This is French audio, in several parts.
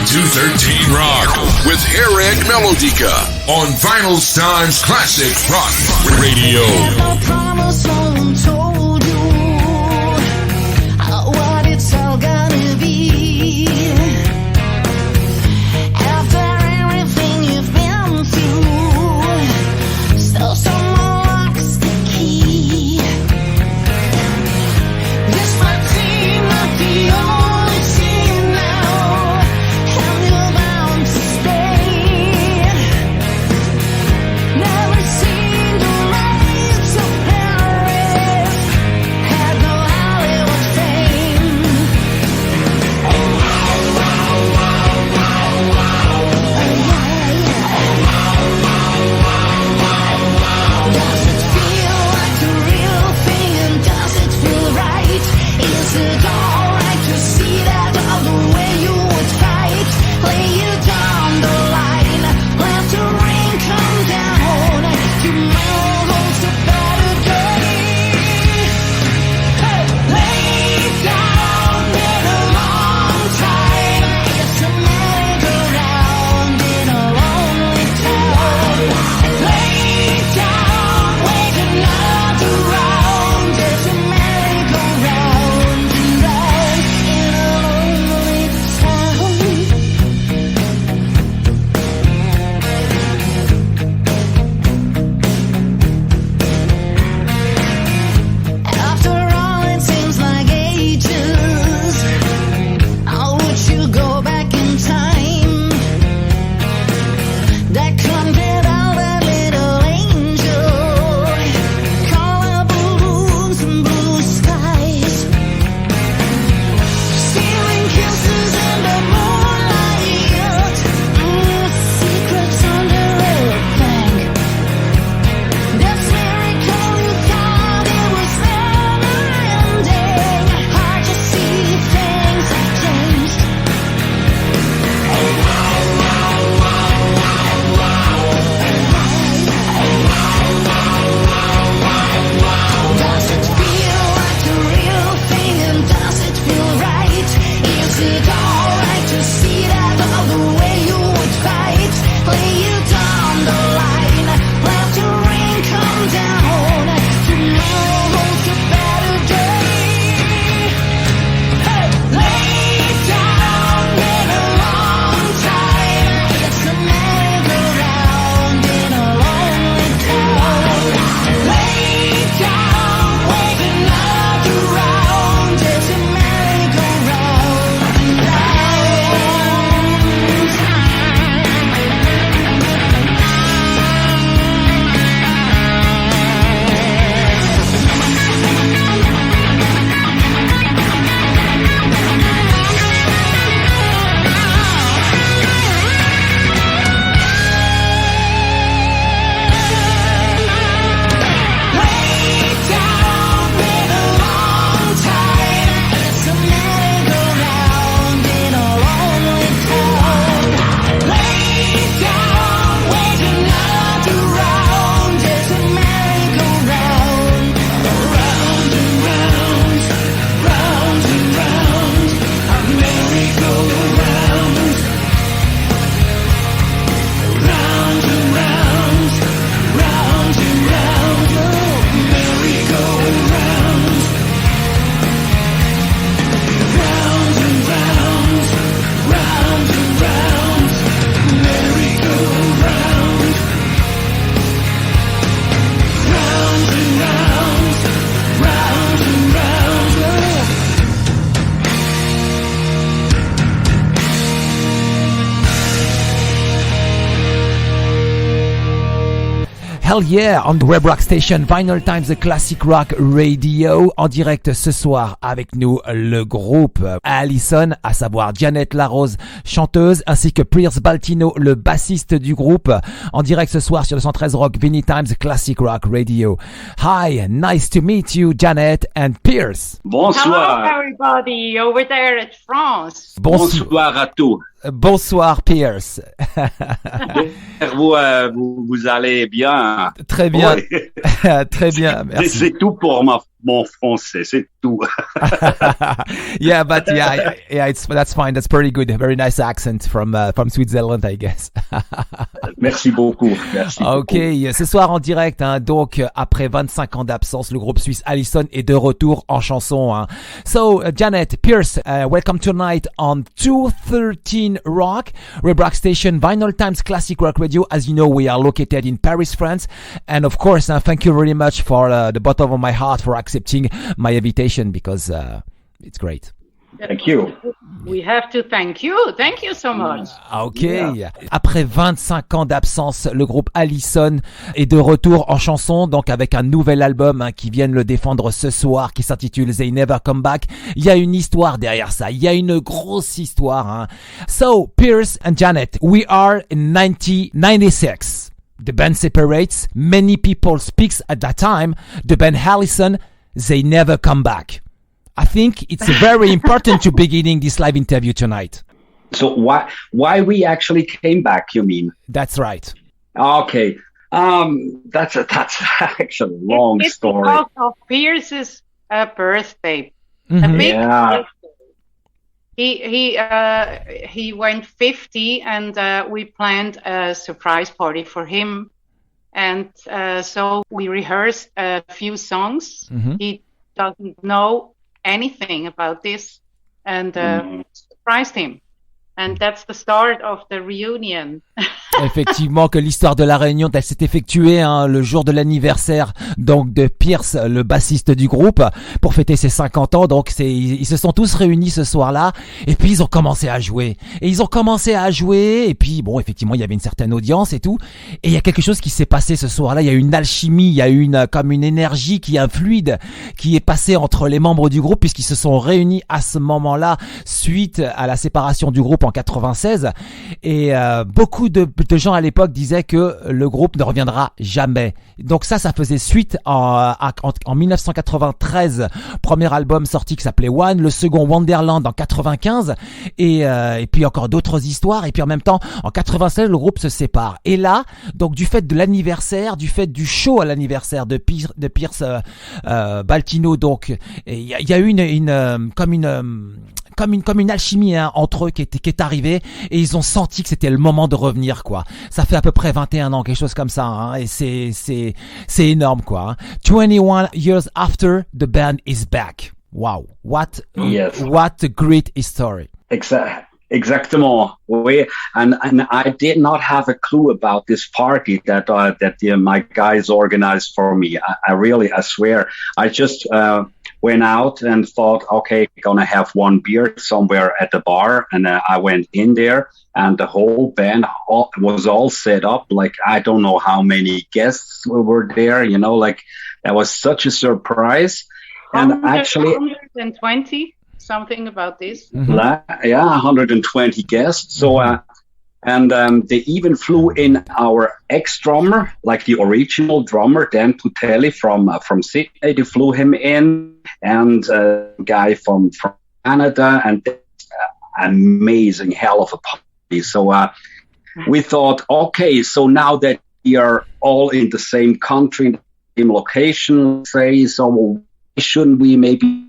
to 13 Rock with Harrag Melodica on Vinylestimes Classic Rock Radio. What it's all gonna be. After everything you've been through, still someone locks the key. This might seem like the only scene now, and you're bound to stay. Never seen the lights of Paris, had no Hollywood fame. Does it feel like the real thing, and does it feel right? Is it alright to see that other way you would fight? Lay you down the line, let the rain come down. Tomorrow's a better day. Hey, lay down, been a long time. It's a merry-go-round in a lonely town. Lay down, wait another round. It's a merry-go-round and round in a lonely town. After all, it seems like ages. How would you go back in time? That couldn't get out that little angel. Color balloons and blue skies. Stealing kisses in the moonlight. Secrets under a bank. This miracle you thought it was never ending. Hard to see things have changed. Does it feel like the real thing, and does it feel right? Is it alright to see that other way you would fight? Lay you down the line, let the rain come down. Tomorrow's a better day. Hey, lay down, been a long time. It's a merry-go-round in a lonely town. Lay down, wait another round. It's a merry-go-round and Hell yeah, on the web rock station Vinylestimes, the classic rock radio. En direct ce soir avec nous le groupe Allison, à savoir Janet Larose, chanteuse, ainsi que Pierce Baltino, le bassiste du groupe. En direct ce soir sur le 113 Rock, Vinylestimes, classic rock radio. Hi, nice to meet you, Janet and Pierce. Bonsoir. Hello everybody over there at France. Bonsoir à tous. Bonsoir Pierce. Vous allez bien. Très bien. Oui. Très bien, merci. C'est tout pour mon français, c'est tout. Yeah, but that's fine. That's pretty good. Very nice accent from Switzerland, I guess. Merci beaucoup. Merci Ok, beaucoup. ce soir en direct, hein, donc après 25 ans d'absence, le groupe suisse Allison est de retour en chanson. Hein. So, Janet Pierce, welcome tonight on 213 Rock, Rock Station, Vinylestimes Classic Rock Radio. As you know, we are located in Paris, France. And of course, thank you very much for the bottom of my heart for accepting my invitation because it's great. Thank you. We have to thank you. Thank you so much. Ok. Yeah. Après 25 ans d'absence, le groupe Allison est de retour en chanson, donc avec un nouvel album hein, qui viennent le défendre ce soir, qui s'intitule They Nev Come Back. Il y a une histoire derrière ça. Il y a une grosse histoire. Hein. So, Pierce and Janet, we are in 1996. The band separates. Many people speaks at that time. The band Allison, they never come back. I think it's very important to beginning this live interview tonight. So why we actually came back, you mean? That's right. Okay. That's actually a long It's story. because of Pierce's birthday. Mm-hmm. A big Yeah. birthday. He went 50 and we planned a surprise party for him. And so we rehearsed a few songs. Mm-hmm. He doesn't know anything about this and surprised him. And that's the start of the reunion. Effectivement, que l'histoire de la réunion, elle s'est effectuée hein, le jour de l'anniversaire donc de Pierce, le bassiste du groupe, pour fêter ses 50 ans. Donc ils se sont tous réunis ce soir-là et puis ils ont commencé à jouer. Et puis bon, effectivement, il y avait une certaine audience et tout. Et il y a quelque chose qui s'est passé ce soir-là. Il y a une alchimie, il y a comme une énergie un fluide qui est passé entre les membres du groupe puisqu'ils se sont réunis à ce moment-là suite à la séparation du groupe en 96 et beaucoup de gens à l'époque disaient que le groupe ne reviendra jamais. Donc ça faisait suite en 1993, premier album sorti qui s'appelait One, le second Wonderland en 95 et puis encore d'autres histoires et puis en même temps en 96 le groupe se sépare. Et là, donc du fait de l'anniversaire, du fait du show à l'anniversaire de Pierce Baltino, donc il y a eu comme une alchimie hein, entre eux qui est arrivée et ils ont senti que c'était le moment de revenir quoi. Ça fait à peu près 21 ans, quelque chose comme ça hein, et c'est énorme quoi. Hein. 21 years after the band is back. Wow. What a great story. Exactement. And I did not have a clue about this party that my guys organized for me. I swear. I just went out and thought, okay, gonna have one beer somewhere at the bar, and I went in there, and the whole band was all set up. Like I don't know how many guests were there. You know, like that was such a surprise. And actually, 120. Something about this. Mm-hmm. Yeah, 120 guests. So, they even flew in our ex-drummer, like the original drummer, Dan Putelli from Sydney. They flew him in, and a guy from Canada, and amazing hell of a party. So, we thought, okay, so now that we are all in the same country, same location, say, so shouldn't we maybe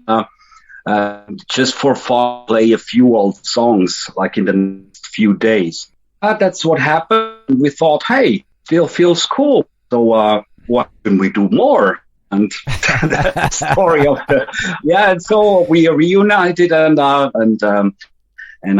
just for fun play a few old songs like in the next few days? That's what happened. We thought, hey, still feels cool. So what can we do more? And that's the story of and so we reunited and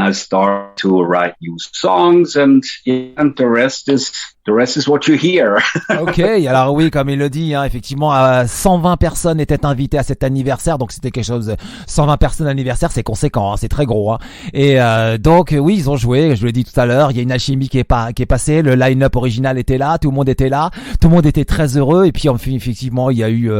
I started to write new songs and the rest is what you hear. Ok, alors oui, comme il le dit, hein, effectivement, 120 personnes étaient invitées à cet anniversaire, donc c'était quelque chose, 120 personnes à l'anniversaire, c'est conséquent, hein, c'est très gros. Hein. Et donc oui, ils ont joué, je l'ai dit tout à l'heure, il y a une alchimie qui est passée, le line-up original était là, tout le monde était là, tout le monde était très heureux, et puis effectivement, il y a eu,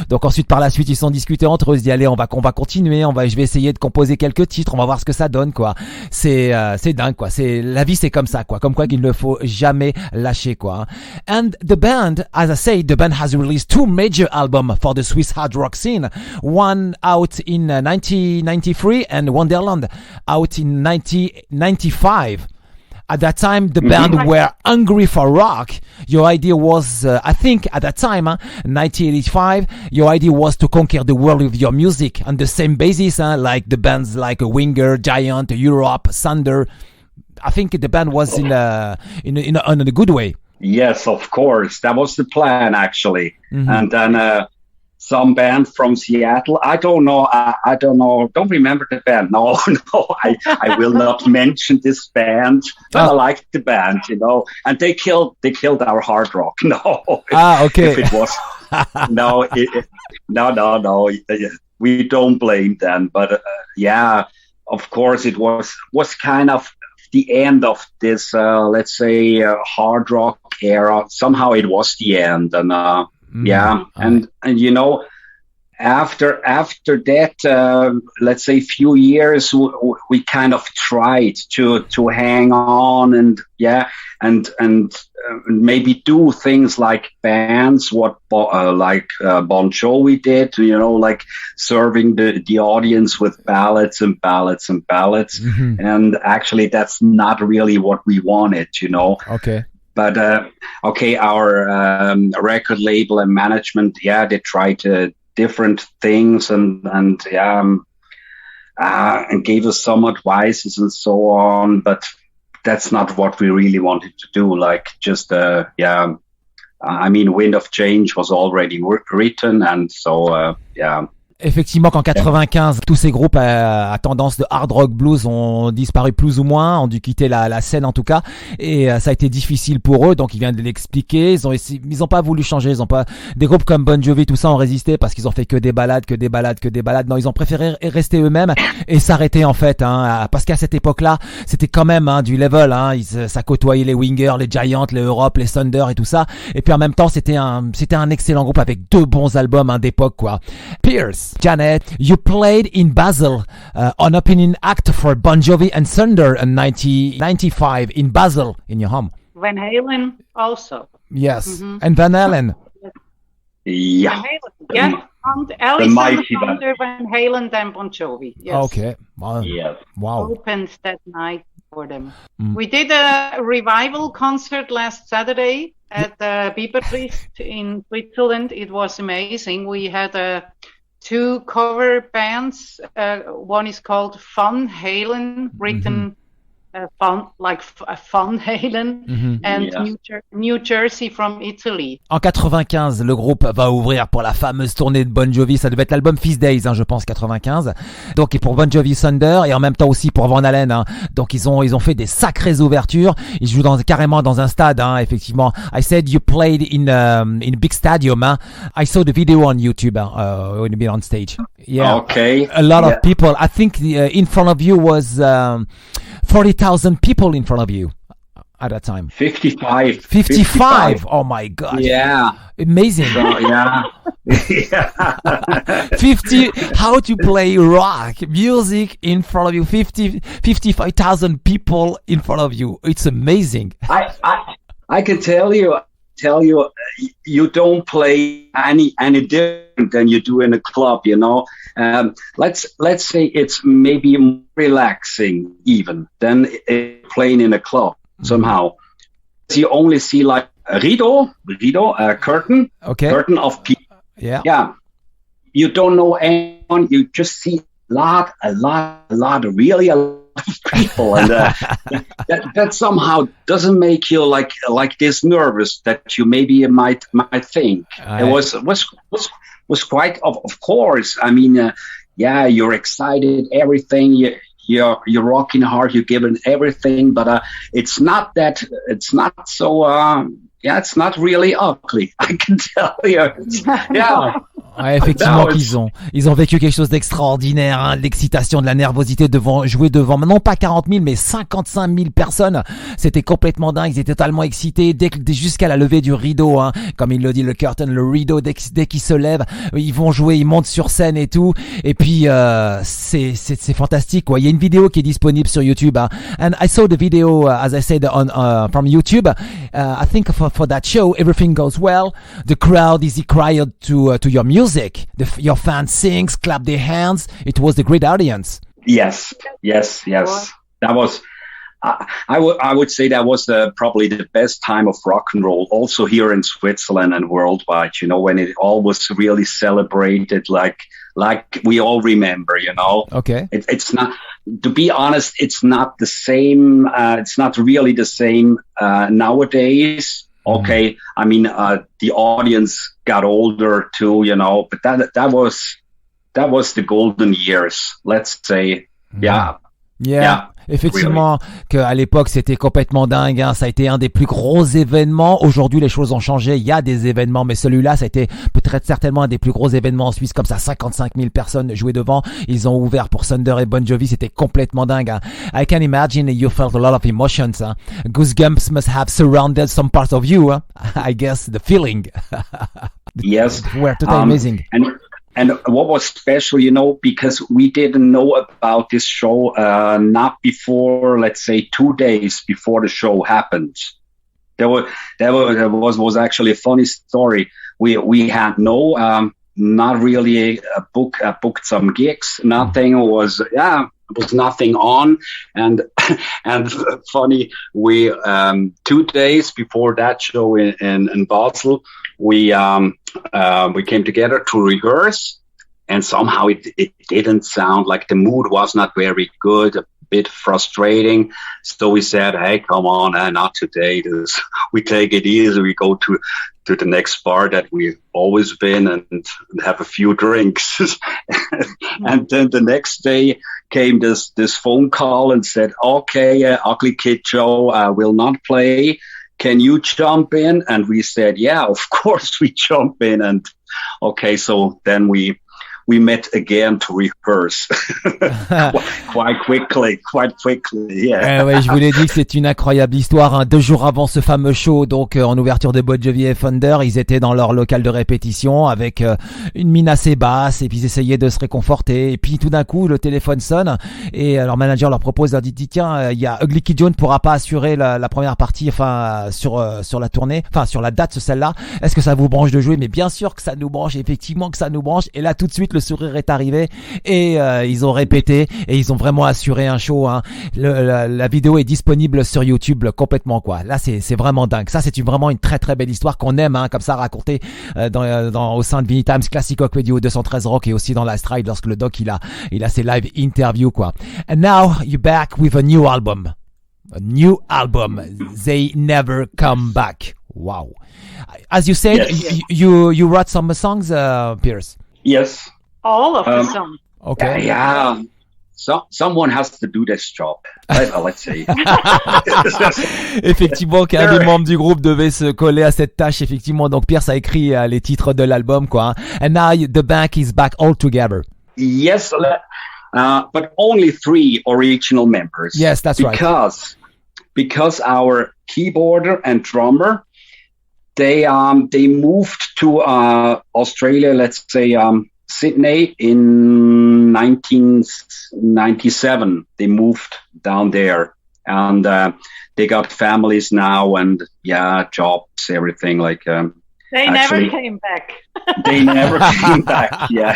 donc ensuite par la suite, ils se sont discutés entre eux, ils se disent allez, on va continuer, je vais essayer de composer quelques titres, on va voir ce que ça donne, quoi. C'est dingue, quoi. La vie, c'est comme ça, quoi. Comme quoi qu'il ne faut jamais lâcher, quoi. And the band, as I say, the band has released 2 major albums for the Swiss hard rock scene. One out in 1993 and Wonderland out in 1995. At that time, the band were hungry for rock. Your idea was, I think, at that time, 1985, your idea was to conquer the world with your music on the same basis, like the bands like Winger, Giant, Europe, Thunder. I think the band was in a good way. Yes, of course. That was the plan, actually. And then some band from Seattle. I don't know. I don't know. Don't remember the band. No. I will not mention this band. But I like the band, And they killed our hard rock. No. Okay. If it was no. No. We don't blame them. But of course, it was kind of the end of this, let's say, hard rock era. Somehow it was the end, and and after that, let's say, few years, we kind of tried to hang on and maybe do things like bands, like Bon Jovi did, like serving the audience with ballads and ballads and ballads. And actually, that's not really what we wanted, Okay. But our record label and management, they tried different things and gave us some advices and so on. But that's not what we really wanted to do. Like just Wind of Change was already written, and so Effectivement, qu'en 95, tous ces groupes à tendance de hard rock blues ont disparu plus ou moins, ont dû quitter la scène en tout cas, et ça a été difficile pour eux. Donc il vient de l'expliquer. Ils ont pas voulu changer. Des groupes comme Bon Jovi, tout ça ont résisté parce qu'ils ont fait que des balades. Non, ils ont préféré rester eux-mêmes et s'arrêter en fait, parce qu'à cette époque-là, c'était quand même du level. Ça côtoyait les Winger, les Giants, les Europe, les Thunder et tout ça. Et puis en même temps, c'était un excellent groupe avec 2 bons albums d'époque, quoi. Pierce. Janet, you played in Basel on opening act for Bon Jovi and Thunder in 1995 in Basel, in your home. Van Halen also. Yes, and Van Halen. Yeah. Van Halen. Yeah, and Allison, Thunder, Van Halen, and Bon Jovi. Yes. Okay. Wow. Yeah. Wow. Opened that night for them. We did a revival concert last Saturday at the Bibertricht in Switzerland. It was amazing. We had 2 cover bands. One is called Fun Halen, written fun Halen, and New Jersey from Italy. En 95, le groupe va ouvrir pour la fameuse tournée de Bon Jovi. Ça devait être l'album Feast Days, je pense, 95. Donc, et pour Bon Jovi Thunder, et en même temps aussi pour Van Halen. Donc, ils ont fait des sacrées ouvertures. Ils jouent carrément dans un stade, effectivement. I said you played in a big stadium. I saw the video on YouTube when you been on stage. Yeah. Okay. A lot of people. I think in front of you was 40,000 people in front of you at that time. 55. Oh my God. Yeah. Amazing. So, yeah. 50. How to play rock music in front of you? 55,000 people in front of you. It's amazing. I can tell you, you don't play any different than you do in a club. Let's say it's maybe more relaxing even than playing in a club somehow. You only see like a rideau, a curtain, curtain of people. Yeah. You don't know anyone. You just see a lot of people, and that somehow doesn't make you like this nervous that you maybe might think. It was quite of course. I mean, you're excited, everything. You're rocking hard. You're giving everything, but it's not so. It's not really ugly. I can tell you. Yeah. Ouais, effectivement, ils ont vécu quelque chose d'extraordinaire, de l'excitation, de la nervosité jouer devant, non pas 40 000, mais 55 000 personnes. C'était complètement dingue. Ils étaient totalement excités jusqu'à la levée du rideau, comme il le dit, le curtain, le rideau, dès qu'il se lève, ils vont jouer, ils montent sur scène et tout. Et puis, c'est fantastique, quoi. Il y a une vidéo qui est disponible sur YouTube, and I saw the video, as I said, from YouTube. I think for that show, everything goes well. The crowd is quiet to your music. Your fans sings, clap their hands. It was a great audience. Yes. That I would say that was probably the best time of rock and roll, also here in Switzerland and worldwide. You know, when it all was really celebrated, like we all remember. You know, Okay. it's not. To be honest, it's not the same. It's not really the same nowadays. Okay, I mean, the audience got older too. You know, but that was the golden years. Let's say, yeah. Yeah. Effectivement, qu'à l'époque c'était complètement dingue, hein. Ça a été un des plus gros événements. Aujourd'hui les choses ont changé, il y a des événements, mais celui-là ça a été peut-être certainement un des plus gros événements en Suisse, comme ça 55 000 personnes jouaient devant. Ils ont ouvert pour Thunder et Bon Jovi, c'était complètement dingue, hein. I can imagine you felt a lot of emotions, hein. Goosebumps must have surrounded some parts of you, huh? I guess the feeling. Yes. Were totally amazing. And what was special, you know, because we didn't know about this show not before, let's say, 2 days before the show happened. There was actually a funny story. We had not really booked some gigs. Nothing was nothing on, and funny. We 2 days before that show in Basel, we came together to rehearse, and somehow it didn't sound like the mood was not very good, a bit frustrating. So we said, hey, come on, not today. We take it easy. We go to the next bar that we've always been and have a few drinks. And then the next day came this phone call and said, okay, Ugly Kid Joe will not play. Can you jump in? And we said, yeah, of course we jump in. And okay, so then we met again to rehearse quite quickly, yeah. Ouais, je vous l'ai dit que c'est une incroyable histoire, hein. 2 jours avant ce fameux show, donc en ouverture de Bon Jovi et Thunder, ils étaient dans leur local de répétition avec une mine assez basse, et puis ils essayaient de se réconforter, et puis tout d'un coup le téléphone sonne et leur manager leur propose, leur dit tiens, il y a Ugly Kid Joe ne pourra pas assurer la première partie, enfin sur la tournée, enfin sur la date celle-là. Est-ce que ça vous branche de jouer? Mais bien sûr que ça nous branche, effectivement que ça nous branche. Et là tout de suite le sourire est arrivé et ils ont répété et ils ont vraiment assuré un show, hein. La vidéo est disponible sur YouTube complètement, quoi. Là c'est vraiment dingue. Ça c'est vraiment une très très belle histoire qu'on aime, hein, comme ça raconter au sein de Vinylestimes Classic Rock Radio 213 Rock, et aussi dans la Stride lorsque le doc il a ses live interviews, quoi. And now you're back with a new album. They Never Come Back. Wow. As you said, Yes. you wrote some songs, Pierce. Yes. All of the songs. Okay. Yeah. So someone has to do this job. Let's say. Effectivement, qu'un des membres du groupe devait se coller à cette tâche, effectivement. Donc Pierce a écrit les titres de l'album, quoi, hein. And now the band is back all together. Yes, but only 3 original members. Yes, that's right. Because our keyboarder and drummer, they moved to Australia, let's say Sydney in 1997. They moved down there, and they got families now, and jobs, everything like. They never came back. They never came back. Yeah.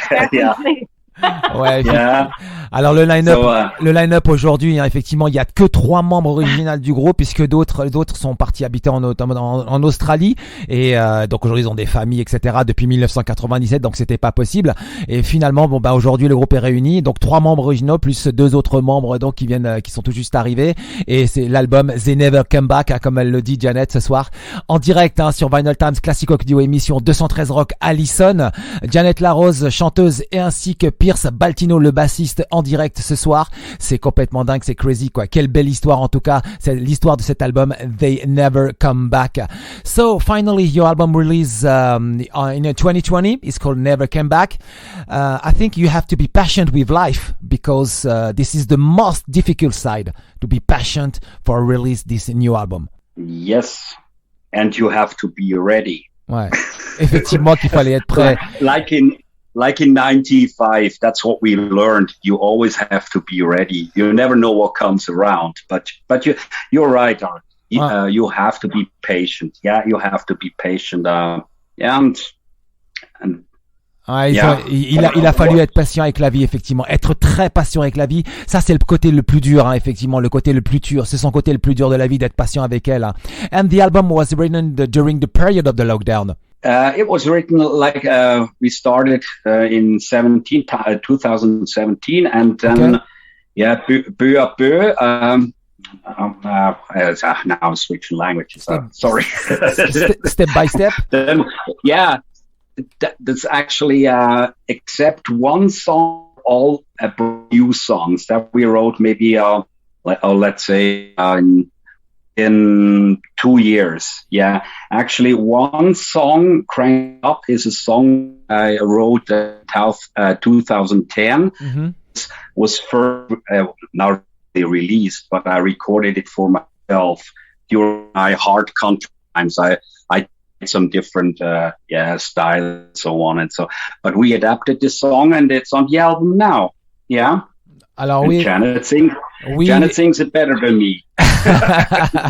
Ouais, Yeah. Alors le line-up aujourd'hui, hein, effectivement, il y a que 3 membres originaux du groupe, puisque d'autres sont partis habiter en Australie, et donc aujourd'hui ils ont des familles, etc. depuis 1997, donc c'était pas possible. Et finalement, aujourd'hui le groupe est réuni, donc 3 membres originaux plus 2 autres membres donc qui sont tout juste arrivés, et c'est l'album They Never Come Back, hein, comme elle le dit Janet ce soir, en direct, hein, sur Vinylestimes Classic Rock Radio émission 213 Rock Allison, Janet Larose chanteuse, et ainsi que Pierce Baltino le bassiste en direct ce soir. C'est complètement dingue, c'est crazy, quoi. Quelle belle histoire, en tout cas, c'est l'histoire de cet album They Never Come Back. So finally your album release in 2020 is called Never Come Back. I think you have to be patient with life, because this is the most difficult side, to be patient for release this new album. Yes, and you have to be ready. Ouais. Effectivement qu'il fallait être prêt. Like in 95, that's what we learned. You always have to be ready. You never know what comes around. But you're right, Art. You have to be patient. Yeah, you have to be patient. And Ouais, Yeah. il a fallu être patient avec la vie, effectivement. Être très patient avec la vie, ça c'est le côté le plus dur, hein, effectivement, le côté le plus dur. C'est son côté le plus dur de la vie, d'être patient avec elle. Hein. And the album was written during the period of the lockdown. It was written like we started in 2017, and then peu à peu. Now I'm switching languages. Sorry. Step by step. Then, that's actually except one song, all new songs that we wrote maybe let's say in 2 years. Yeah, actually one song, Crank Up, is a song I wrote in 2010. Mm-hmm. Was first now released, but I recorded it for myself during my hard country times. I did some different styles and so on and so, but we adapted this song and it's on the album now. Yeah. Alors and oui. Janet sings it better than me.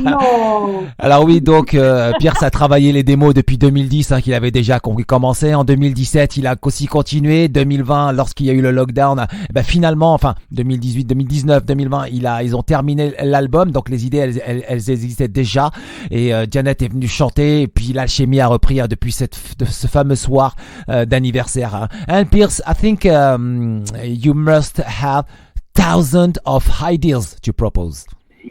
No. Alors oui, donc Pierce a travaillé les démos depuis 2010, hein, qu'il avait déjà commencé. En 2017, il a aussi continué. 2020, lorsqu'il y a eu le lockdown, finalement, enfin 2018, 2019, 2020, ils ont terminé l'album. Donc les idées, elles existaient déjà. Et Janet est venue chanter. Et puis l'alchimie a repris depuis ce fameux soir d'anniversaire. Hein. And Pierce, I think you must have thousands of ideas to propose.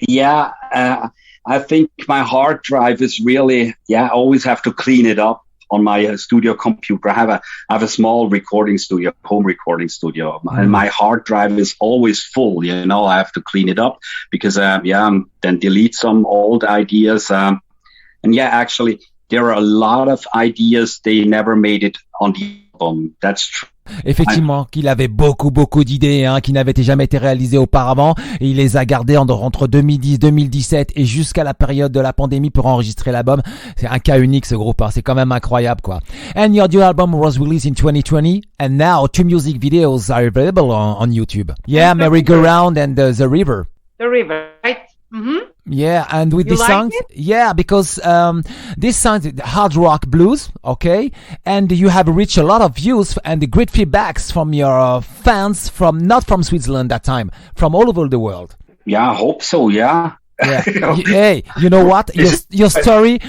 Yeah, I think my hard drive is really, I always have to clean it up on my studio computer. I have a small recording studio, home recording studio, and my hard drive is always full. You know, I have to clean it up because, then delete some old ideas. And actually, there are a lot of ideas they never made it on the album. That's true. Effectivement, qu'il avait beaucoup d'idées, hein, qui n'avaient jamais été réalisées auparavant, et il les a gardées entre 2010, 2017 et jusqu'à la période de la pandémie pour enregistrer l'album. C'est un cas unique, ce groupe, hein. C'est quand même incroyable, quoi. And your new album was released in 2020, and now 2 music videos are available on YouTube. Yeah, Merry Go Round and The River. The River, right? Mm-hmm. Yeah, and with You these like songs, it? yeah, because this sounds hard rock blues, okay, and you have reached a lot of views and the great feedbacks from your fans not from Switzerland that time, from all over the world. Yeah, I hope so. Yeah. Yeah. Hey, you know what? Your story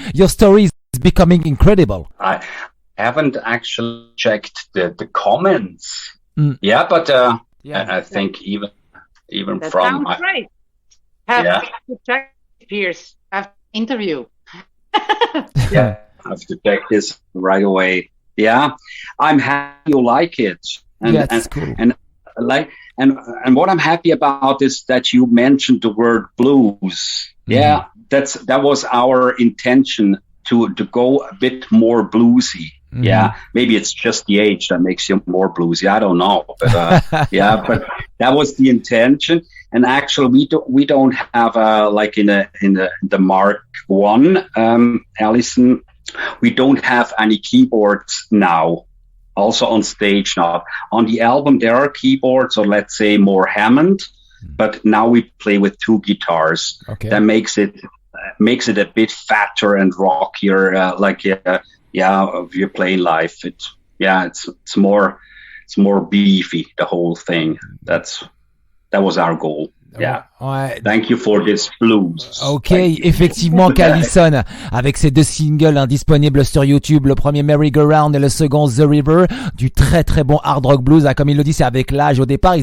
is becoming incredible. I haven't actually checked the comments. Yeah, but I think even That from sounds great. Have to check Pierce after interview. I have to check this right away. Yeah, I'm happy you like it. And, That's cool. And what I'm happy about is that you mentioned the word blues. Yeah, that was our intention to go a bit more bluesy. Mm-hmm. Yeah, maybe it's just the age that makes you more bluesy. I don't know, but but that was the intention. And actually, we don't have like in the Mark I Allison, we don't have any keyboards now. Also on stage now. On the album, there are keyboards, or let's say more Hammond, but now we play with 2 guitars. Okay. That makes it a bit fatter and rockier. If you're playing live, it's more beefy, the whole thing. That was our goal. Yeah. Ouais. Thank you for this blues. Ok, effectivement, qu'Allison, avec ses 2 singles disponibles sur YouTube, le premier Merry Go Round et le second The River, du très très bon hard rock blues, hein, comme il le dit, c'est avec l'âge. Au départ,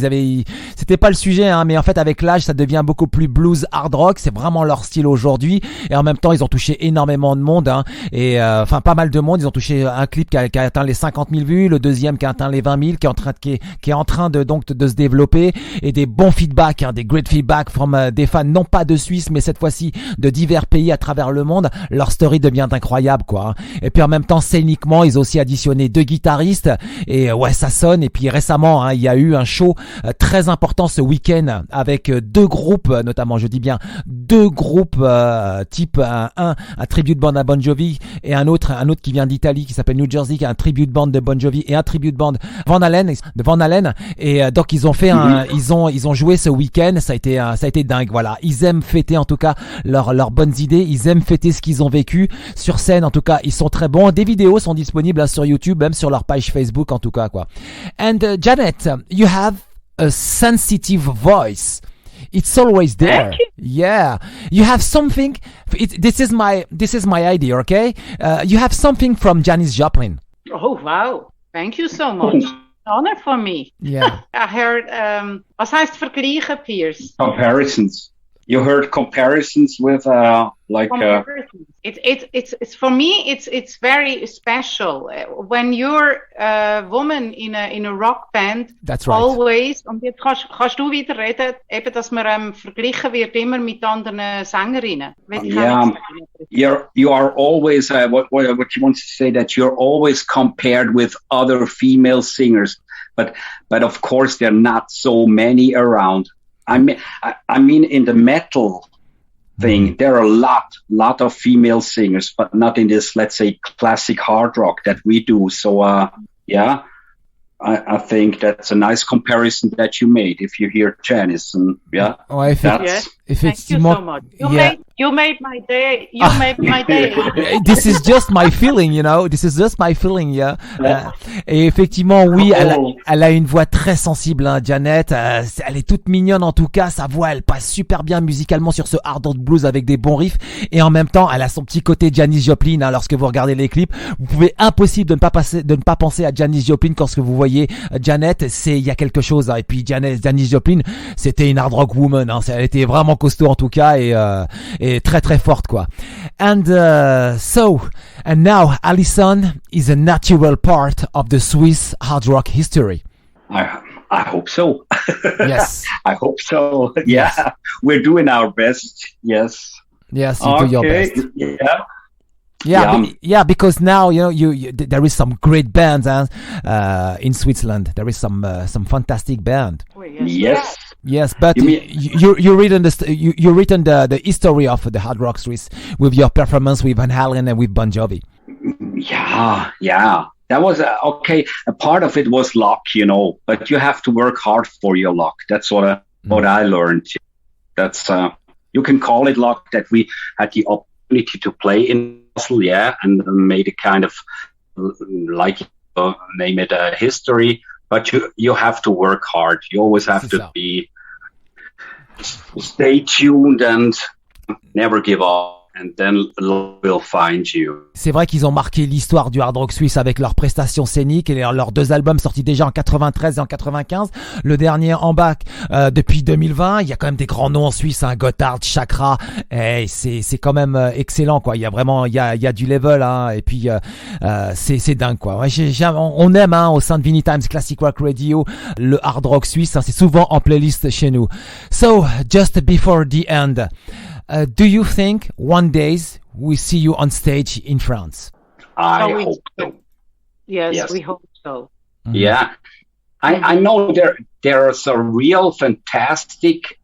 c'était pas le sujet, hein, mais en fait avec l'âge, ça devient beaucoup plus blues hard rock. C'est vraiment leur style aujourd'hui, et en même temps, ils ont touché énormément de monde, hein, et pas mal de monde. Ils ont touché un clip qui a atteint les 50 000 vues, le deuxième qui a atteint les 20 000, qui est en train de se développer, et des bons feedbacks, hein, des great feedbacks from des fans, non pas de Suisse, mais cette fois-ci de divers pays à travers le monde. Leur story devient incroyable, quoi. Et puis en même temps, scéniquement, ils ont aussi additionné 2 guitaristes, et ça sonne. Et puis récemment, hein, il y a eu un show très important ce week-end avec 2 groupes, notamment, je dis bien 2 groupes type un tribute band à Bon Jovi, et un autre qui vient d'Italie, qui s'appelle New Jersey, qui est un tribute band de Bon Jovi, et un tribute band de Van Halen. Et donc ils ont fait ils ont joué ce week-end. Ça a été ça a été dingue. Voilà, ils aiment fêter en tout cas leurs bonnes idées. Ils aiment fêter ce qu'ils ont vécu sur scène. En tout cas, ils sont très bons. Des vidéos sont disponibles sur YouTube, même sur leur page Facebook en tout cas quoi. And Janet, you have a sensitive voice. It's always there. Yeah, you have something. This is my idea. Okay, you have something from Janis Joplin. Oh, wow. Thank you so much. Honor for me. Yeah. I heard, was heißt vergleichen, Pierce? Comparisons. You heard comparisons with Comparisons. It's for me. It's very special when you're a woman in a rock band. That's right. Always. Und jetzt kannst du wieder reden, eben, dass man verglichen wird immer mit anderen Sängerinnen. Yeah, you are always what you want to say, that you're always compared with other female singers, but of course there are not so many around. I mean, in the metal thing, there are a lot of female singers, but not in this, let's say, classic hard rock that we do. So, yeah, I think that's a nice comparison that you made. If you hear Janis, and yeah, Thank you so much. You made my day. You made my day. This is just my feeling, you know. This is just my feeling, yeah. Et effectivement, oui, elle a une voix très sensible, hein, Janet. Elle est toute mignonne en tout cas. Sa voix, elle passe super bien musicalement sur ce hard rock blues avec des bons riffs. Et en même temps, elle a son petit côté Janis Joplin. Hein, lorsque vous regardez les clips, vous pouvez impossible de ne pas penser à Janis Joplin quand vous voyez Janet. Il y a quelque chose. Hein. Et puis Janis Joplin, c'était une hard rock woman. Hein. Elle était vraiment costaud en tout cas et très très forte quoi. And now Allison is a natural part of the Swiss hard rock history. I hope so. Yes. I hope so. Yeah, yes. We're doing our best. Yes. Yes, you do your best. Yeah. Yeah, because now you there is some great bands in Switzerland. There is some fantastic band. Oh, yes. Yes, but you written the history of the hard rock Swiss with your performance with Van Halen and with Bon Jovi. Yeah. That was okay. A part of it was luck, but you have to work hard for your luck. That's what I learned. That's you can call it luck that we had the opportunity to play in Basel, and made a kind of name it a history. But you have to work hard. You always have to stay tuned and never give up. And then love will find you. C'est vrai qu'ils ont marqué l'histoire du hard rock suisse avec leurs prestations scéniques et leurs deux albums sortis déjà en 93 et en 95. Le dernier en bac depuis 2020. Il y a quand même des grands noms en Suisse, hein, Gotthard, Chakra. Et c'est quand même excellent quoi. Il y a vraiment il y a du level hein. Et puis c'est dingue quoi. Ouais, on aime hein, au sein de Vinylestimes Classic Rock Radio le hard rock suisse. Hein, c'est souvent en playlist chez nous. So just before the end. Do you think one day we see you on stage in France? I hope so. Yes, we hope so. Mm-hmm. Yeah. I know there are some real fantastic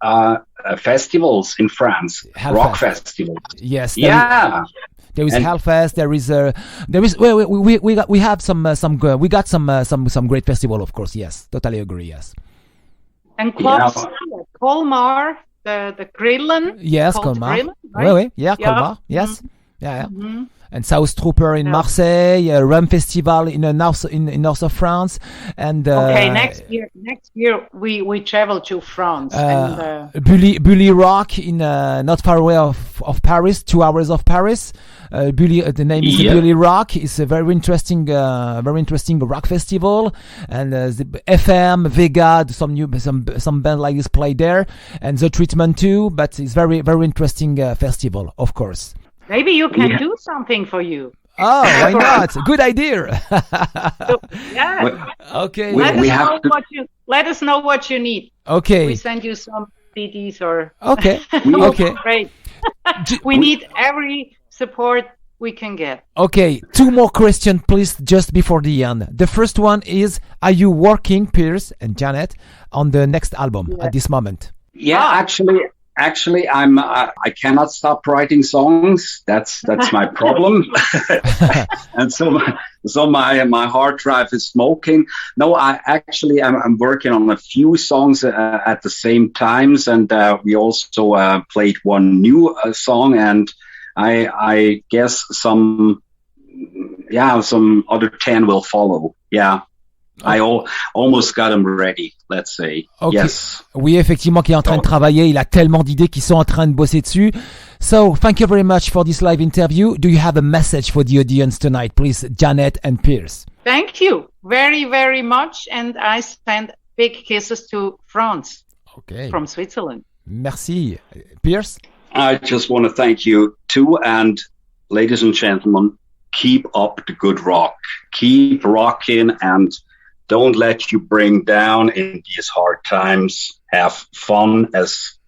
festivals in France, rock festivals. Yes. Yeah. There is Hellfest. There is we got some great festival, of course. Yes, totally agree. Yes. And clubs, Colmar. The Grillen. Yes, Colmar. Grillen, right? Oui, yeah, Colmar. Yes. Mm-hmm. Yeah. Mm-hmm. And South Trooper in Marseille, Rum Festival in north of France, and okay, next year we travel to France. And Bully Rock in not far away of Paris, 2 hours of Paris. Bully, the name is Bully Rock. It's a very interesting rock festival, and the FM, Vega, some band like this play there, and The Treatment too. But it's very very interesting festival, of course. Maybe you can do something for you. Oh, why not? Good idea. So, yeah. Okay. Let us know what you need. Okay. We send you some CDs or. Okay. Okay. Great. We need every support we can get. Okay. 2 more questions, please, just before the end. The first one is: are you working, Pierce and Janet, on the next album at this moment? Yeah, Actually, I cannot stop writing songs. That's my problem. And so So my hard drive is smoking. No, I'm working on a few songs at the same times, and we also played one new song, and I guess some other 10 will follow. Yeah. I almost got them ready, let's say. Okay. Yes. Oui, effectivement, qui est en train de travailler. Il a tellement d'idées qui sont en train de bosser dessus. So, thank you very much for this live interview. Do you have a message for the audience tonight, please, Janet and Pierce? Thank you very, very much. And I send big kisses to France from Switzerland. Merci. Pierce? I just want to thank you too. And ladies and gentlemen, keep up the good rock. Keep rocking and don't let you bring down in these hard times. Have fun as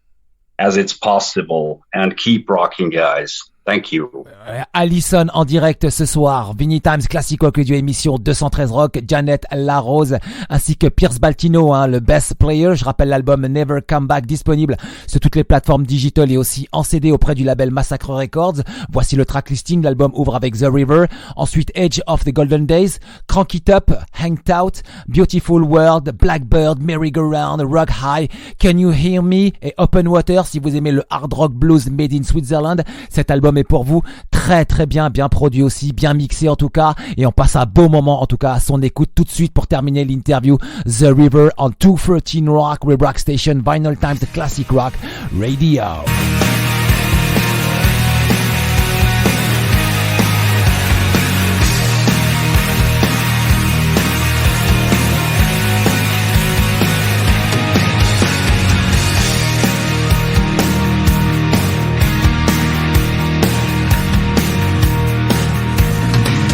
it's possible and keep rocking, guys. Thank you. Allison en direct ce soir. Vinylestimes Classic Rock Radio émission 213 Rock. Janet Larose ainsi que Pierce Baltino, le best player. Je rappelle l'album Never Come Back disponible sur toutes les plateformes digitales et aussi en CD auprès du label Massacre Records. Voici le track listing. L'album ouvre avec The River. Ensuite Edge of the Golden Days, Crank It Up, Hanged Out, Beautiful World, Blackbird, Merry-Go-Round, Rock High, Can You Hear Me et Open Water. Si vous aimez le hard rock blues made in Switzerland, cet album est pour vous. Très très bien produit aussi, bien mixé en tout cas, et on passe un beau moment en tout cas à son écoute tout de suite pour terminer l'interview. The River on 213 Rock, Rock Station, Vinylestimes Classic Rock Radio.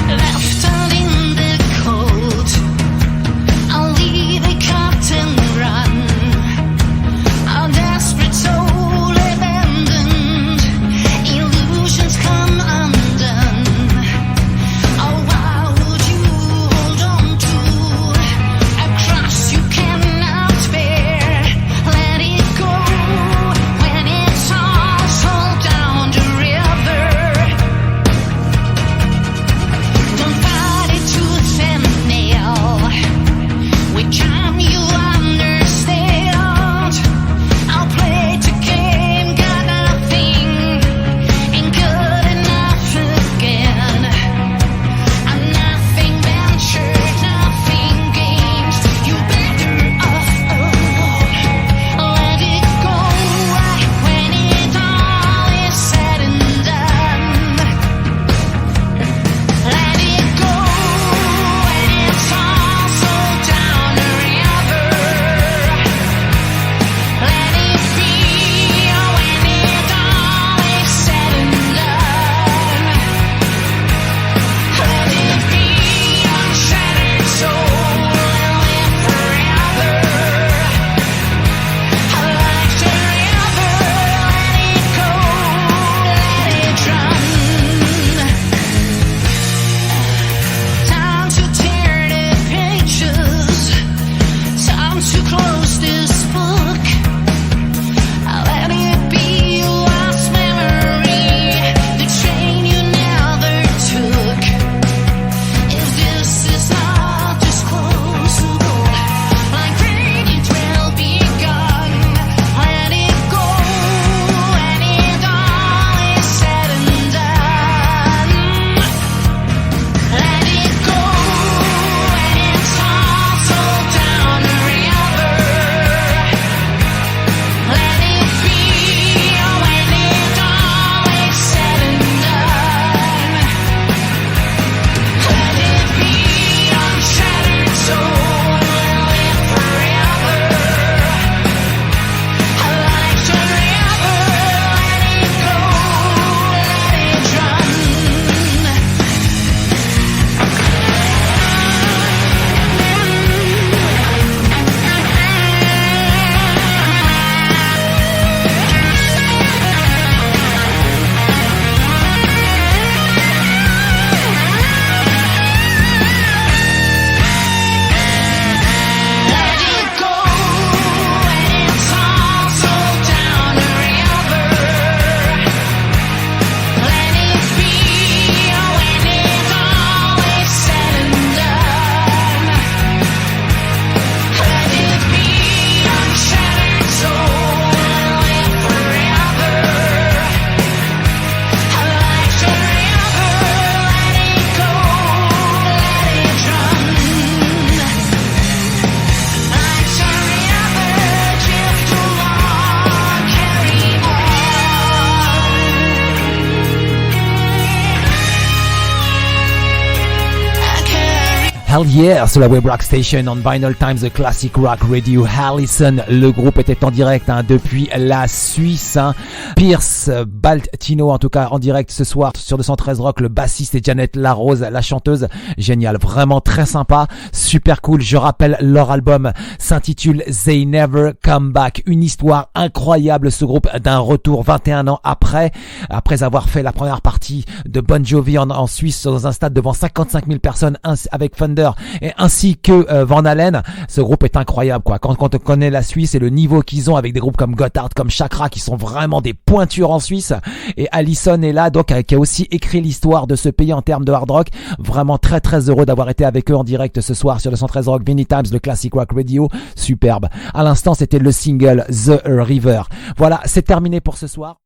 Left out in the cold, I'll leave a captain run. Our desperate soul abandoned. Hell yeah, sur la Web Rock Station on Vinyl Times, the Classic Rock Radio. Allison, le groupe était en direct depuis la Suisse. Pierce, Baltino en tout cas en direct ce soir sur 213 Rock, le bassiste et Janet la chanteuse. Génial, vraiment très sympa, super cool. Je rappelle, leur album s'intitule They Nev Come Back. Une histoire incroyable, ce groupe, d'un retour 21 ans après avoir fait la première partie de Bon Jovi en Suisse dans un stade devant 55 000 personnes avec Thunder et ainsi que Van Halen. Ce groupe est incroyable, quoi. Quand on connaît la Suisse et le niveau qu'ils ont avec des groupes comme Gotthard, comme Chakra, qui sont vraiment des pointures en Suisse. Et Allison est là, donc, qui a aussi écrit l'histoire de ce pays en termes de hard rock. Vraiment très très heureux d'avoir été avec eux en direct ce soir sur 213 Rock, Vinylestimes, le Classic Rock Radio. Superbe. À l'instant, c'était le single The River. Voilà, c'est terminé pour ce soir.